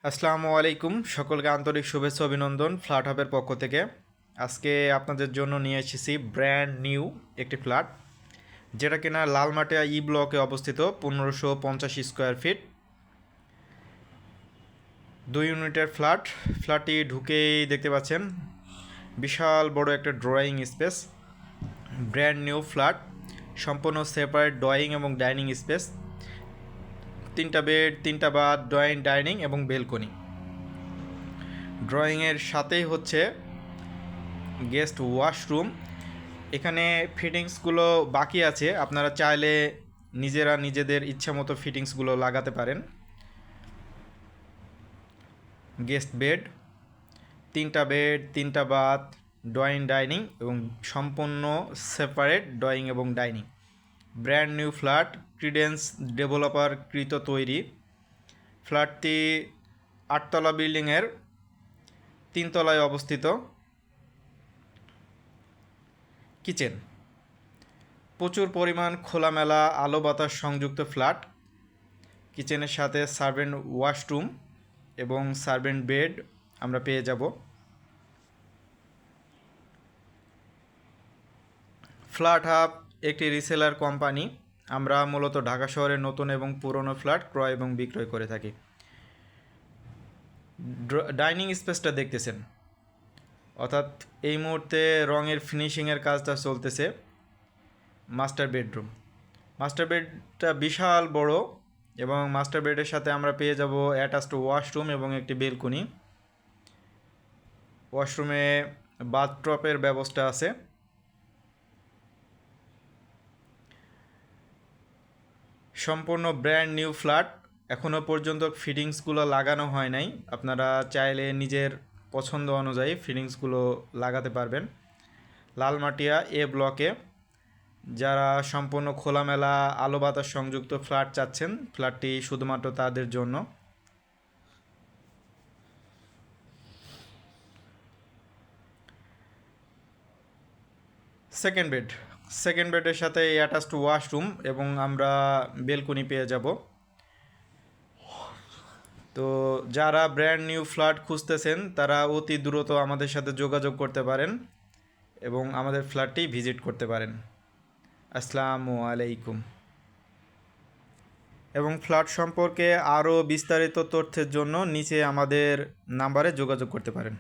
আসসালামু আলাইকুম, সকলকে আন্তরিক শুভেচ্ছা অভিনন্দন ফ্ল্যাট হাবের পক্ষ থেকে। আজকে আপনাদের জন্য নিয়ে এসেছি ব্র্যান্ড নিউ একটি ফ্ল্যাট, যেটা কিনা লালমাটিয়া ই ব্লকে অবস্থিত, 1550 স্কোয়ার ফিট, 2 ইউনিটের ফ্ল্যাট। ফ্ল্যাটটি ঢুকেই দেখতে পাচ্ছেন বিশাল বড় একটা drawing space. Brand new flat, সম্পূর্ণ সেপারেট ড্রয়িং এবং ডাইনিং স্পেস, 3টা বেড, 3টা বাথ, ডাইনিং এবং বেলকনি। ড্রয়িংয়ের সাথেই হচ্ছে গেস্ট ওয়াশরুম। এখানে ফিটিংসগুলো বাকি আছে, আপনারা চাইলে নিজেরা নিজেদের ইচ্ছা মতো ফিটিংসগুলো লাগাতে পারেন। গেস্ট বেড, 3টা বেড, 3টা বাথ, ডাইনিং এবং সম্পূর্ণ সেপারেট ড্রয়িং এবং dining. Brand new flat, Credence developer কৃত তৈরি। ফ্ল্যাটটি 8তলা বিল্ডিংয়ের 3তলায় অবস্থিত। কিচেন, প্রচুর পরিমাণ খোলামেলা আলো বাতাস সংযুক্ত ফ্ল্যাট। কিচেনের সাথে সার্ভেন্ট ওয়াশরুম এবং সার্ভেন্ট বেড আমরা পেয়ে যাব। ফ্ল্যাট হাব একটি রিসেলার কোম্পানি। আমরা মূলত ঢাকা শহরের নতুন এবং পুরনো ফ্ল্যাট ক্রয় এবং বিক্রয় করে থাকি। ডাইনিং স্পেসটা দেখতেছেন, অর্থাৎ এই মুহূর্তে রঙের ফিনিশিংয়ের কাজটা চলতেছে। মাস্টার বেডরুম, মাস্টার বেডটা বিশাল বড় এবং মাস্টার বেডের সাথে আমরা পেয়ে যাব অ্যাটাচড ওয়াশরুম এবং একটি বেলকনি। ওয়াশরুমে বাথটবের ব্যবস্থা আছে। সম্পূর্ণ ব্র্যান্ড নিউ ফ্ল্যাট, এখনও পর্যন্ত ফিটিংসগুলো লাগানো হয় নাই। আপনারা চাইলে নিজের পছন্দ অনুযায়ী ফিটিংসগুলো লাগাতে পারবেন। লালমাটিয়া এ ব্লকে যারা সম্পূর্ণ খোলামেলা আলো বাতাস সংযুক্ত ফ্ল্যাট চাচ্ছেন, ফ্ল্যাটটি শুধুমাত্র তাদের জন্য। সেকেন্ড বেডের সাথে অ্যাটাচড ওয়াশরুম এবং আমরা বেলকনি পেয়ে যাব। তো যারা ব্র্যান্ড নিউ ফ্ল্যাট খুঁজতেছেন তারা অতি দ্রুত আমাদের সাথে যোগাযোগ করতে পারেন এবং আমাদের ফ্ল্যাটটি ভিজিট করতে পারেন। আসসালামু আলাইকুম। এবং ফ্ল্যাট সম্পর্কে আরও বিস্তারিত তথ্যের জন্য নিচে আমাদের নাম্বারে যোগাযোগ করতে পারেন।